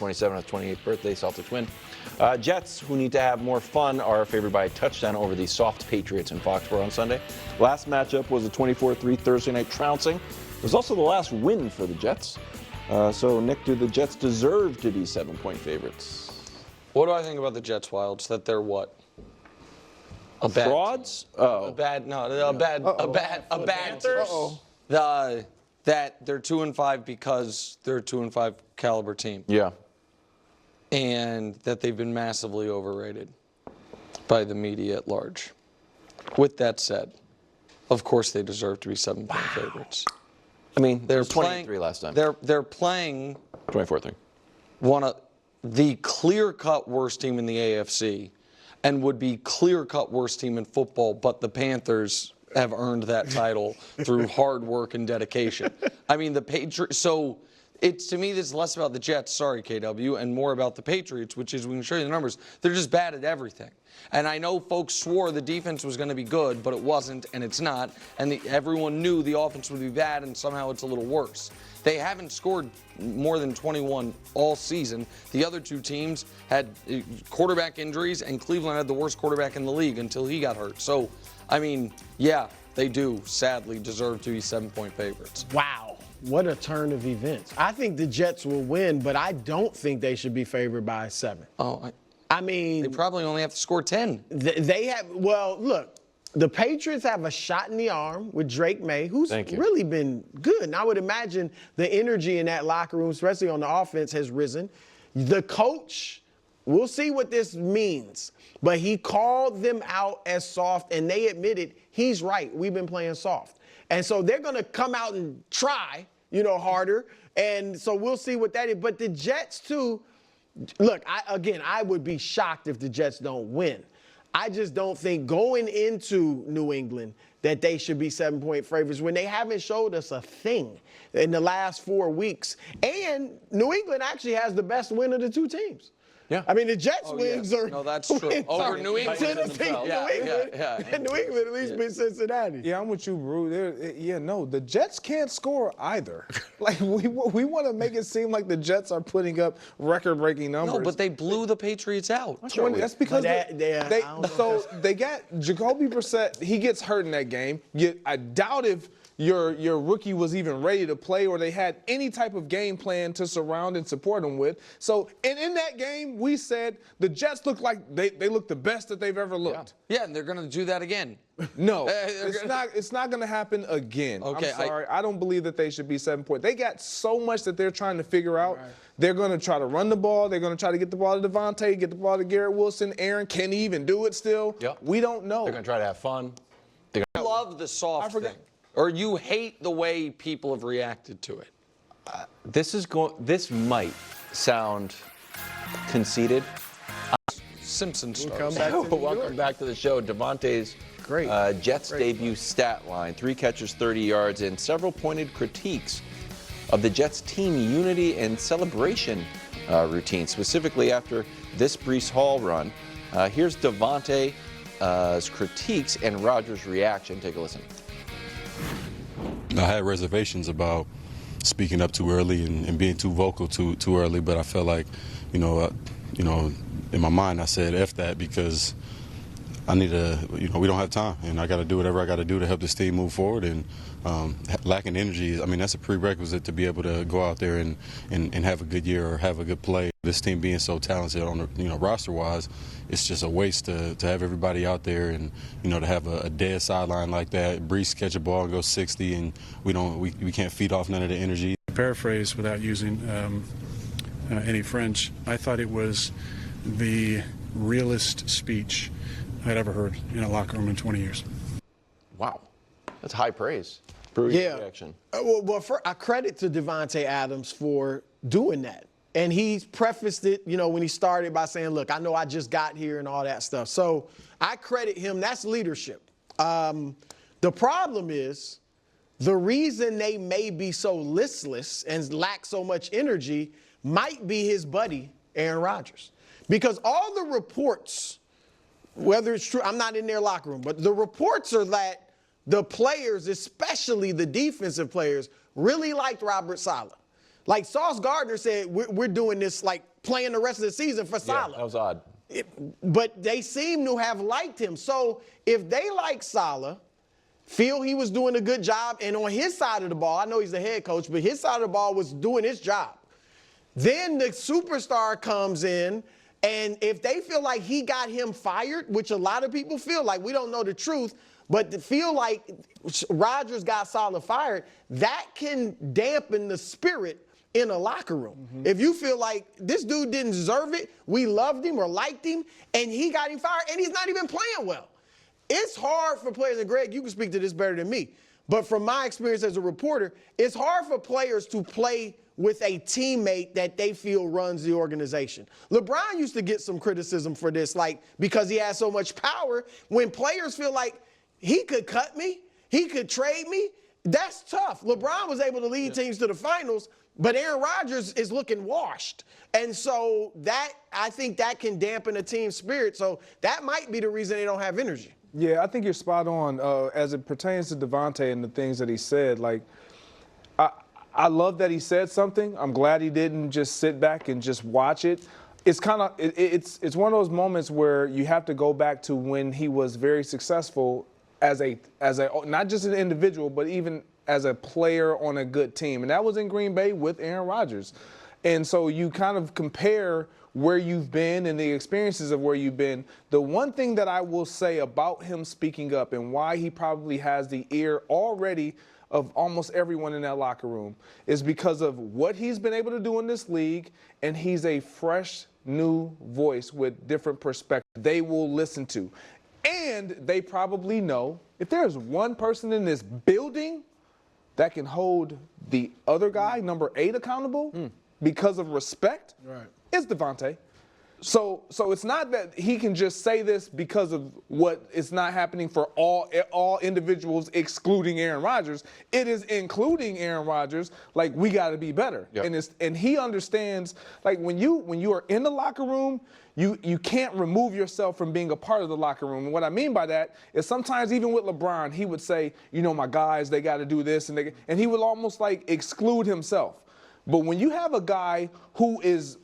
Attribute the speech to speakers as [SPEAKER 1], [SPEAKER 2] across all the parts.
[SPEAKER 1] 27th, 28th birthday, Celtics win. Jets, who need to have more fun, are favored by a touchdown over the soft Patriots in Foxborough on Sunday. Last matchup was a 24-3 Thursday night trouncing. It was also the last win for the Jets. So, Nick, do the Jets deserve to be 7-point favorites?
[SPEAKER 2] What do I think about the Jets, Wilds? That they're what? A bad
[SPEAKER 1] frauds?
[SPEAKER 2] Team. Oh. A bad team. That they're 2-5 because they're a 2-5 caliber team.
[SPEAKER 1] Yeah.
[SPEAKER 2] And that they've been massively overrated by the media at large. With that said, of course they deserve to be 7-point favorites.
[SPEAKER 1] I mean,
[SPEAKER 2] they're
[SPEAKER 1] 23 last time.
[SPEAKER 2] They're playing
[SPEAKER 1] 24-3.
[SPEAKER 2] One of the clear-cut worst team in the AFC, and would be clear-cut worst team in football, but the Panthers have earned that title through hard work and dedication. I mean, the Patriots. So it's, to me, this is less about the Jets, sorry, KW, and more about the Patriots, which is, we can show you the numbers, they're just bad at everything. And I know folks swore the defense was going to be good, but it wasn't, and it's not. And everyone knew the offense would be bad, and somehow it's a little worse. They haven't scored more than 21 all season. The other two teams had quarterback injuries, and Cleveland had the worst quarterback in the league until he got hurt. So, I mean, yeah, they do, sadly, deserve to be 7-point favorites.
[SPEAKER 3] Wow. What a turn of events. I think the Jets will win, but I don't think they should be favored by 7. I mean,
[SPEAKER 2] they probably only have to score 10.
[SPEAKER 3] They have, well, look, the Patriots have a shot in the arm with Drake May, who's really been good. And I would imagine the energy in that locker room, especially on the offense, has risen. The coach, we'll see what this means, but he called them out as soft, and they admitted he's right. We've been playing soft. And so they're going to come out and try, harder. And so we'll see what that is. But the Jets, too, look, I would be shocked if the Jets don't win. I just don't think going into New England that they should be 7-point favorites when they haven't showed us a thing in the last 4 weeks. And New England actually has the best win of the two teams.
[SPEAKER 1] Yeah.
[SPEAKER 3] I mean, the Jets wins are.
[SPEAKER 2] No, that's true. Over New England.
[SPEAKER 3] New England at least beat Cincinnati.
[SPEAKER 4] Yeah, I'm with you, Brew. The Jets can't score either. Like, we want to make it seem like the Jets are putting up record-breaking numbers.
[SPEAKER 2] No, but they blew the Patriots out.
[SPEAKER 4] That's because they got Jacoby Brissett. He gets hurt in that game. I doubt if your rookie was even ready to play or they had any type of game plan to surround and support him with. So, and in that game, we said the Jets look like they look the best that they've ever looked.
[SPEAKER 2] Yeah, and they're going to do that again.
[SPEAKER 4] No, it's not going to happen again. Okay, I'm sorry. I don't believe that they should be 7-point. They got so much that they're trying to figure out. Right. They're going to try to run the ball. They're going to try to get the ball to Devontae, get the ball to Garrett Wilson. Aaron, can he even do it still?
[SPEAKER 1] Yep.
[SPEAKER 4] We don't know.
[SPEAKER 1] They're going to try to have fun.
[SPEAKER 2] I love the soft thing. Or you hate the way people have reacted to it?
[SPEAKER 1] This might sound conceited.
[SPEAKER 2] Simpson stars.
[SPEAKER 1] Welcome back to the show. Devontae's Jets debut stat line: 3 catches, 30 yards, and several pointed critiques of the Jets' team unity and celebration routine, specifically after this Breece Hall run. Here's Devontae's critiques and Rodgers' reaction. Take a listen.
[SPEAKER 5] I had reservations about speaking up too early and being too vocal too early, but I felt like, in my mind I said F that because I need to, we don't have time, and I got to do whatever I got to do to help this team move forward. And lacking energy, that's a prerequisite to be able to go out there and have a good year or have a good play. This team being so talented on roster-wise, it's just a waste to have everybody out there and to have a dead sideline like that. Breece catch a ball and go 60, and we can't feed off none of the energy.
[SPEAKER 6] Paraphrase without using any French, I thought it was the realest speech I'd ever heard in a locker room in 20 years.
[SPEAKER 1] Wow, that's high praise. Reaction.
[SPEAKER 3] Well, I credit to Devontae Adams for doing that. And he prefaced it, when he started by saying, look, I know I just got here and all that stuff. So I credit him. That's leadership. The problem is the reason they may be so listless and lack so much energy might be his buddy, Aaron Rodgers. Because all the reports, whether it's true, I'm not in their locker room, but the reports are that the players, especially the defensive players, really liked Robert Saleh. Like Sauce Gardner said, we're doing this like playing the rest of the season for Salah.
[SPEAKER 1] Yeah, that was odd.
[SPEAKER 3] But they seem to have liked him. So if they like Salah, feel he was doing a good job, and on his side of the ball, I know he's the head coach, but his side of the ball was doing his job. Then the superstar comes in, and if they feel like he got him fired, which a lot of people feel like, we don't know the truth, but to feel like Rodgers got Salah fired, that can dampen the spirit in a locker room. Mm-hmm. If you feel like this dude didn't deserve it, we loved him or liked him, and he got him fired, and he's not even playing well. It's hard for players, and Greg, you can speak to this better than me, but from my experience as a reporter, it's hard for players to play with a teammate that they feel runs the organization. LeBron used to get some criticism for this, like because he has so much power. When players feel like he could cut me, he could trade me, that's tough. LeBron was able to lead teams to the finals, but Aaron Rodgers is looking washed. And so that, I think that can dampen a team's spirit. So that might be the reason they don't have energy.
[SPEAKER 4] Yeah, I think you're spot on as it pertains to Devontae and the things that he said. Like, I love that he said something. I'm glad he didn't just sit back and just watch it. It's kind of it's one of those moments where you have to go back to when he was very successful as a not just an individual, but even as a player on a good team, and that was in Green Bay with Aaron Rodgers. And so you kind of compare where you've been and the experiences of where you've been. The one thing that I will say about him speaking up and why he probably has the ear already of almost everyone in that locker room is because of what he's been able to do in this league, and he's a fresh, new voice with different perspectives they will listen to. And they probably know if there's one person in this building that can hold the other guy, number 8, accountable because of respect, it's Devontae. So it's not that he can just say this because of what is not happening for all individuals excluding Aaron Rodgers. It is including Aaron Rodgers. Like, we got to be better. Yep. And he understands, like, when you are in the locker room, you can't remove yourself from being a part of the locker room. And what I mean by that is sometimes even with LeBron, he would say, you know, my guys, they got to do this, and he would almost like exclude himself. But when you have a guy who is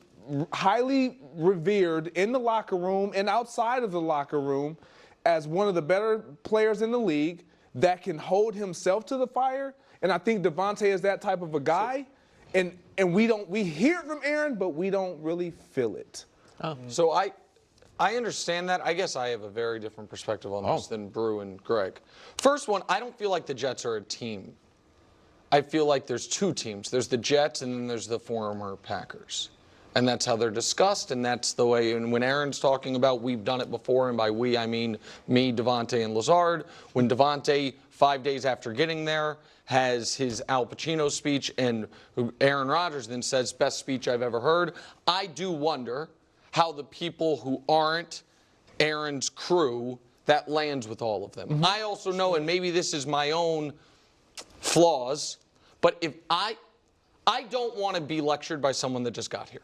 [SPEAKER 4] highly revered in the locker room and outside of the locker room as one of the better players in the league that can hold himself to the fire, and I think Devontae is that type of a guy, and we hear it from Aaron, but we don't really feel it.
[SPEAKER 2] Oh. So I understand that. I guess I have a very different perspective on this than Brew and Greg. First one, I don't feel like the Jets are a team. I feel like there's two teams. There's the Jets and then there's the former Packers. And that's how they're discussed, and that's the way. And when Aaron's talking about we've done it before, and by we I mean me, Devontae, and Lazard, when Devontae, 5 days after getting there, has his Al Pacino speech, and Aaron Rodgers then says, best speech I've ever heard, I do wonder how the people who aren't Aaron's crew, that lands with all of them. Mm-hmm. I also know, and maybe this is my own flaws, but if I don't want to be lectured by someone that just got here.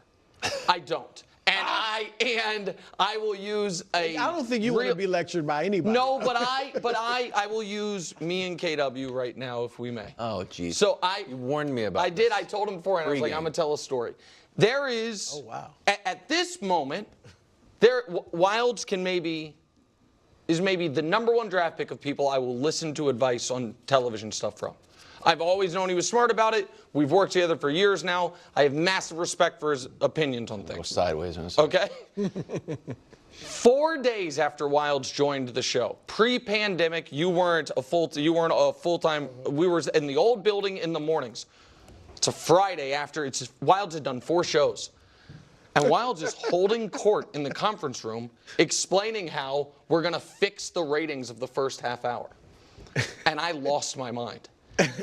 [SPEAKER 2] I don't. And I will use a. I
[SPEAKER 3] don't think you want to be lectured by anybody.
[SPEAKER 2] No, but I will use me and KW right now if we may.
[SPEAKER 1] Oh, geez.
[SPEAKER 2] So
[SPEAKER 1] you warned me about.
[SPEAKER 2] I did. I told him before, and I was like, I'm gonna tell a story. There is.
[SPEAKER 3] Oh wow.
[SPEAKER 2] At this moment, Wilds is maybe the number one draft pick of people I will listen to advice on television stuff from. I've always known he was smart about it. We've worked together for years now. I have massive respect for his opinions on things.
[SPEAKER 1] Go sideways on this.
[SPEAKER 2] Okay? 4 days after Wilds joined the show, pre-pandemic, you weren't a full-time. We were in the old building in the mornings. It's a Friday after. Wilds had done 4 shows. And Wilds is holding court in the conference room, explaining how we're going to fix the ratings of the first half hour. And I lost my mind.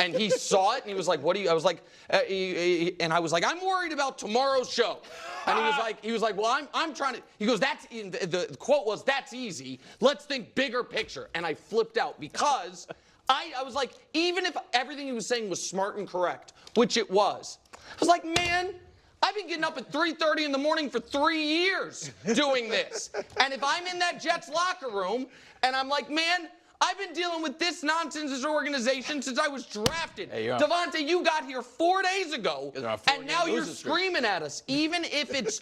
[SPEAKER 2] And he saw it, and he was like, "What do you?" I was like, and I was like, "I'm worried about tomorrow's show." And he was like, "Well, I'm trying to." He goes, "That's the quote was, that's easy. Let's think bigger picture." And I flipped out because I was like, even if everything he was saying was smart and correct, which it was, I was like, man, I've been getting up at 3:30 in the morning for 3 years doing this. And if I'm in that Jets locker room and I'm like, man, I've been dealing with this nonsense, this organization, since I was drafted.
[SPEAKER 1] Hey,
[SPEAKER 2] Devontae, you got here 4 days ago, and now you're
[SPEAKER 1] losing streak.
[SPEAKER 2] screaming at us, even if it's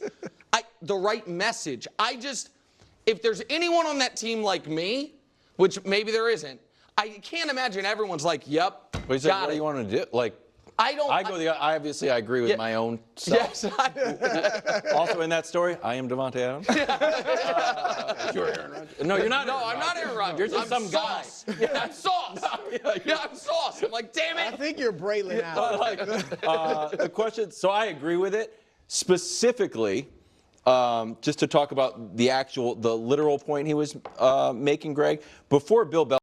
[SPEAKER 2] the right message. If there's anyone on that team like me, which maybe there isn't, I can't imagine everyone's like, yep,
[SPEAKER 1] What do you want to do? Like, I obviously I agree with my own self.
[SPEAKER 2] Yes, I do.
[SPEAKER 1] Also in that story, I am Devontae Adams. You're Aaron Rodgers. No, you're not.
[SPEAKER 2] No, I'm not Aaron Rodgers.
[SPEAKER 1] You're just
[SPEAKER 2] I'm
[SPEAKER 1] some
[SPEAKER 2] sauce.
[SPEAKER 1] guy.
[SPEAKER 2] Yeah, I'm sauce. I'm sauce. I'm like, damn
[SPEAKER 3] I
[SPEAKER 2] it.
[SPEAKER 3] think you're Braylon out.
[SPEAKER 1] The question, so I agree with it. Specifically, just to talk about the literal point he was making, Greg, before Bill Belichick